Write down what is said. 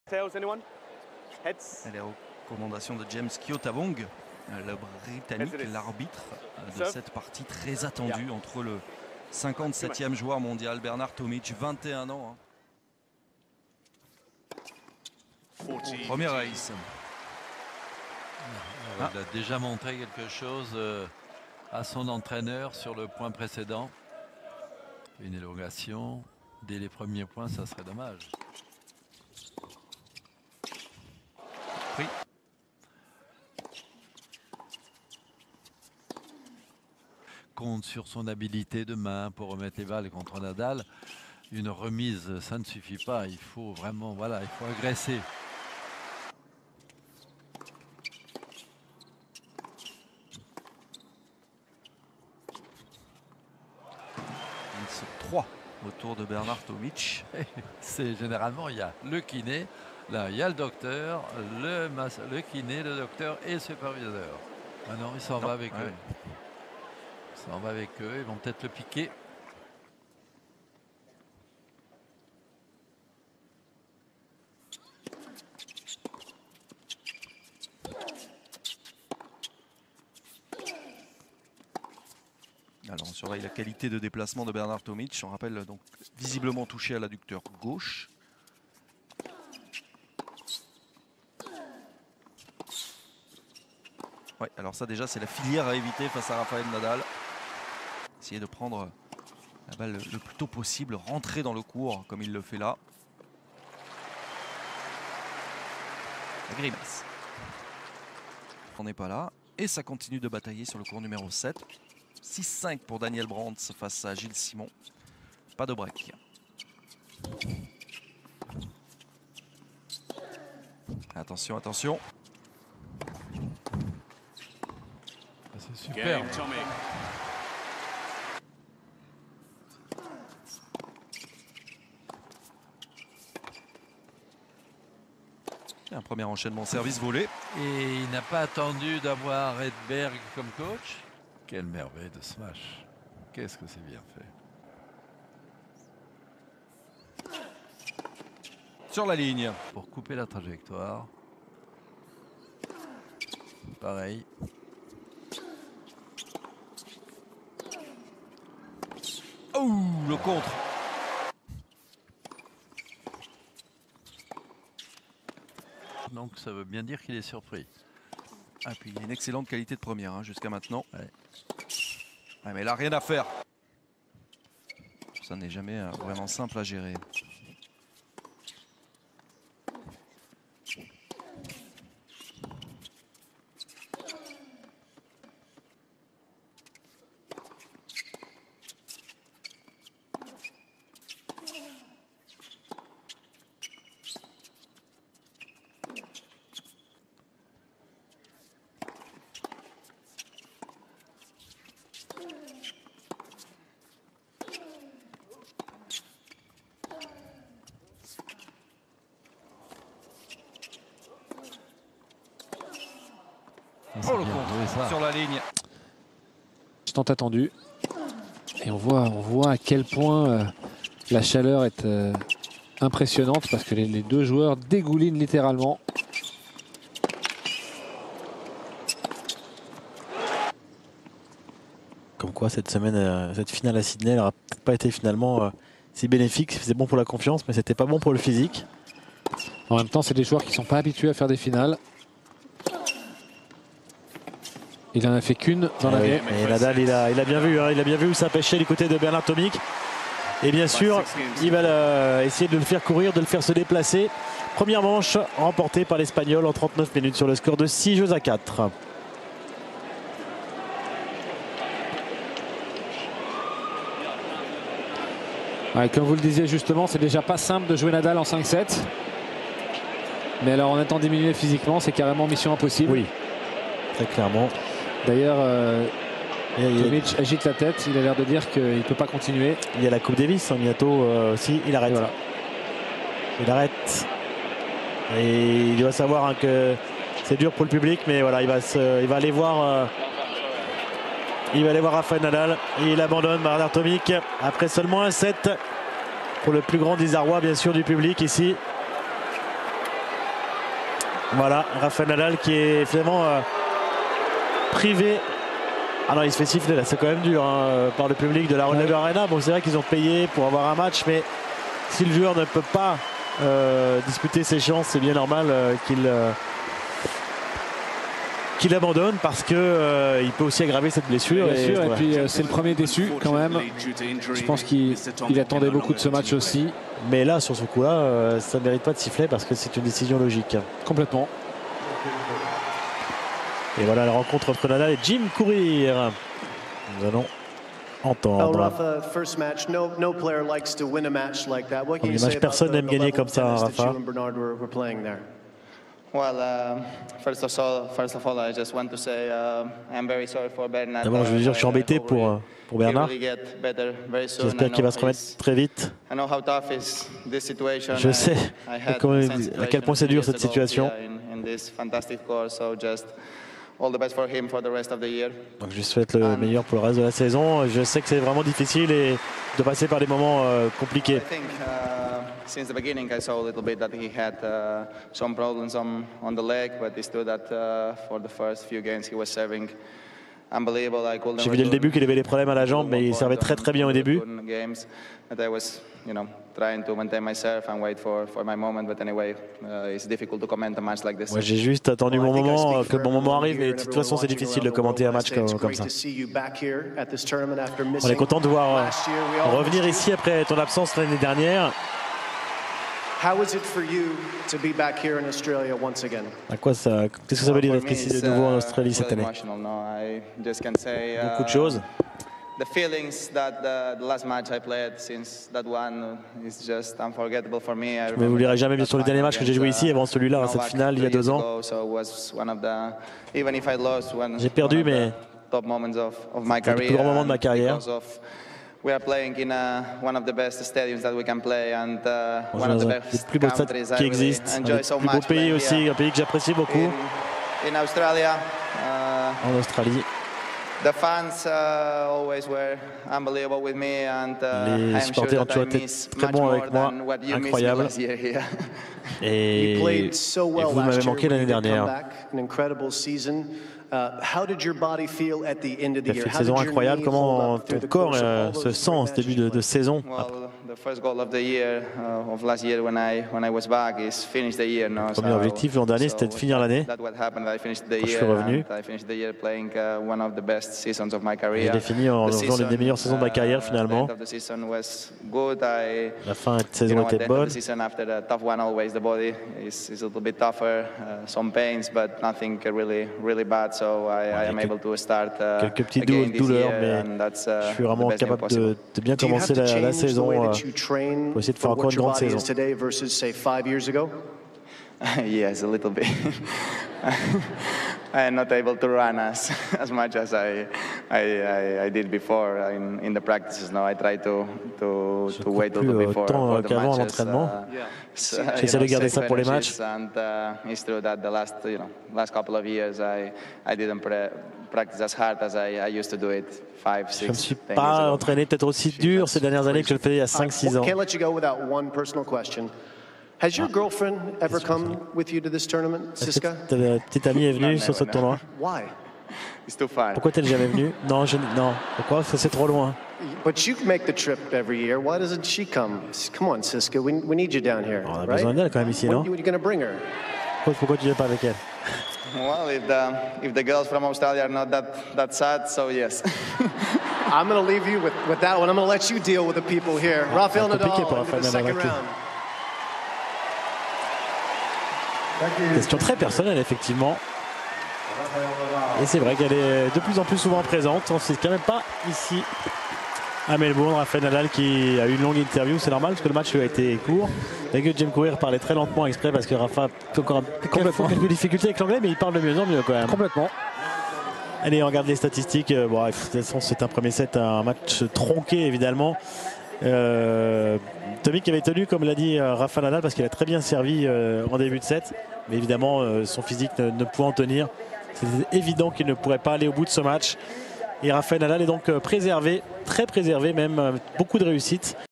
Les recommandations de James Kyotabong, le Britannique, l'arbitre de cette partie très attendue entre le 57e joueur mondial Bernard Tomic, 21 ans. Premier race. Il a déjà montré quelque chose à son entraîneur sur le point précédent. Une élongation dès les premiers points, ça serait dommage. Oui. Compte sur son habilité de main pour remettre les balles contre Nadal. Une remise, ça ne suffit pas. Il faut vraiment, voilà, il faut agresser. Il se 3 autour de Bernard Tomic. C'est généralement, il y a le kiné, là il y a le docteur, le kiné, le docteur et le superviseur. Maintenant il s'en va avec eux. Il s'en va avec eux, ils vont peut-être le piquer. Alors on surveille la qualité de déplacement de Bernard Tomic. On rappelle donc visiblement touché à l'adducteur gauche. Ouais, alors ça déjà c'est la filière à éviter face à Rafael Nadal. Essayer de prendre la balle le plus tôt possible, rentrer dans le court comme il le fait là. La grimace. On n'est pas là. Et ça continue de batailler sur le court numéro 7. 6-5 pour Daniel Brandt face à Gilles Simon. Pas de break. Attention, attention. C'est super. Un premier enchaînement service volé. Et il n'a pas attendu d'avoir Edberg comme coach. Quelle merveille de smash. Qu'est-ce que c'est bien fait. Sur la ligne. Pour couper la trajectoire. Pareil. Oh, le contre. Donc ça veut bien dire qu'il est surpris. Ah, puis il y a une excellente qualité de première jusqu'à maintenant. Ouais. Ouais, mais là, rien à faire. Ça n'est jamais vraiment simple à gérer. Oh, le contre sur la ligne. Tant attendu. Et on voit à quel point la chaleur est impressionnante parce que les deux joueurs dégoulinent littéralement. Comme quoi cette semaine, cette finale à Sydney n'aura pas été finalement si bénéfique. C'est bon pour la confiance, mais c'était pas bon pour le physique. En même temps, c'est des joueurs qui ne sont pas habitués à faire des finales. Il en a fait qu'une dans l'année. Et Nadal, il a bien vu, hein, il a bien vu où ça pêchait du côté de Bernard Tomic. Et bien sûr, il va essayer de le faire courir, de le faire se déplacer. Première manche remportée par l'Espagnol en 39 minutes sur le score de 6-4. Ouais, comme vous le disiez justement, c'est déjà pas simple de jouer Nadal en 5-7. Mais alors en étant diminué physiquement, c'est carrément mission impossible. Oui, très clairement. D'ailleurs, Tomic agite la tête, il a l'air de dire qu'il ne peut pas continuer. Il y a la Coupe Davis, hein, bientôt aussi, il arrête. Voilà. Il arrête. Et il doit savoir hein, que c'est dur pour le public, mais voilà, il va aller voir. Il va aller voir Rafael Nadal et il abandonne Bernard Tomic après seulement un set pour le plus grand désarroi bien sûr du public ici. Voilà, Rafael Nadal qui est finalement privé. Ah non, il se fait siffler là, c'est quand même dur hein, par le public de la Rod Laver Arena. Bon, c'est vrai qu'ils ont payé pour avoir un match, mais si le joueur ne peut pas disputer ses chances, c'est bien normal qu'il abandonne parce que il peut aussi aggraver cette blessure. Bien sûr, et puis c'est le premier déçu quand même. Je pense qu'il attendait beaucoup de ce match aussi. Mais là, sur ce coup-là, ça ne mérite pas de siffler parce que c'est une décision logique. Complètement. Et voilà la rencontre entre Nadal et Jim Courier. Nous allons entendre. Premier match, personne n'aime gagner comme ça, hein, Rafa. D'abord, je veux dire que je suis embêté pour Bernard. J'espère qu'il va se remettre très vite. Je sais à quel point c'est dur cette situation. Donc je lui souhaite le meilleur pour le reste de la saison. Je sais que c'est vraiment difficile et de passer par des moments compliqués. Since the beginning, I saw a little bit that he had some problems on the leg, but he stood that for the first few games he was serving unbelievable. J'ai vu dès le début qu'il avait des problèmes à la jambe, mais il servait très très bien au début. J'ai juste attendu mon moment, que mon moment arrive, mais de toute façon c'est difficile de commenter un match comme ça. On est content de voir revenir ici après ton absence l'année dernière. À quoi ça, qu'est-ce que ça veut dire d'être ici de nouveau en Australie cette année? Beaucoup de choses. Je ne m'oublierai jamais bien sûr le dernier match que j'ai joué ici avant celui-là, cette finale il y a 2 ans. J'ai perdu, mais c'est le plus grand moment de ma carrière. We are playing in one of the best stadiums that we can play and one of the best plus beaux stades qui existent, un des plus beaux pays aussi, un pays que j'apprécie beaucoup. In Australia, en Australie. The fans always were unbelievable with me and les supporters ont toujours été très bons avec moi, incroyable. Et vous m'avez manqué l'année dernière. Tu as fait une saison incroyable. Comment ton corps se sent en ce début de saison? Le premier objectif l'an dernier, c'était de finir l'année. Quand je suis revenu, et j'ai fini en faisant l'une des meilleures saisons de ma carrière finalement. La fin de saison était bonne. Quelques petites douleurs, mais je suis vraiment capable de bien commencer la saison pour essayer de faire encore une grande saison. Yes, a little bit. I am not able to run as much as I did before in the practices. Now I try to wait a little bit for the matches. J'essaie de garder ça pour les matchs. And it's true that the last couple of years I didn't practice as hard as I used to do it 5, 6 years ago. Je ne me suis pas entraîné peut-être aussi dur ces dernières années que je le faisais il y a 5-6 ans. Can't let you go without one personal question. Has your girlfriend ever come with you to this tournament, Siska? Ta petite amie est venue sur ce tournoi. Why? It's too far. Pourquoi t'es jamais venue? Non, non. Pourquoi? Parce que c'est trop loin. But you make the trip every year. Why doesn't she come? Come on, Siska. We need you down here. On a besoin d'elle quand même ici, non? When are you going to bring her? Pourquoi tu viens pas avec elle? Well, if the girls from Australia are not that sad, so yes. I'm going to leave you with that one. I'm going to let you deal with the people here. Rafael Nadal in the second round. Question très personnelle, effectivement. Et c'est vrai qu'elle est de plus en plus souvent présente. On ne sait quand même pas ici à Melbourne. Rafael Nadal qui a eu une longue interview, c'est normal parce que le match a été court. Et que Jim Courier parlait très lentement exprès parce que Rafa a encore quelques difficultés avec l'anglais, mais il parle de mieux en mieux quand même. Complètement. Allez, on regarde les statistiques. Bon, de toute façon, c'est un premier set, un match tronqué évidemment. Tommy qui avait tenu, comme l'a dit Rafa Nadal, parce qu'il a très bien servi en début de set, mais évidemment son physique ne pouvait en tenir. C'était évident qu'il ne pourrait pas aller au bout de ce match. Et Rafael Nadal est donc préservé, très préservé même, beaucoup de réussite.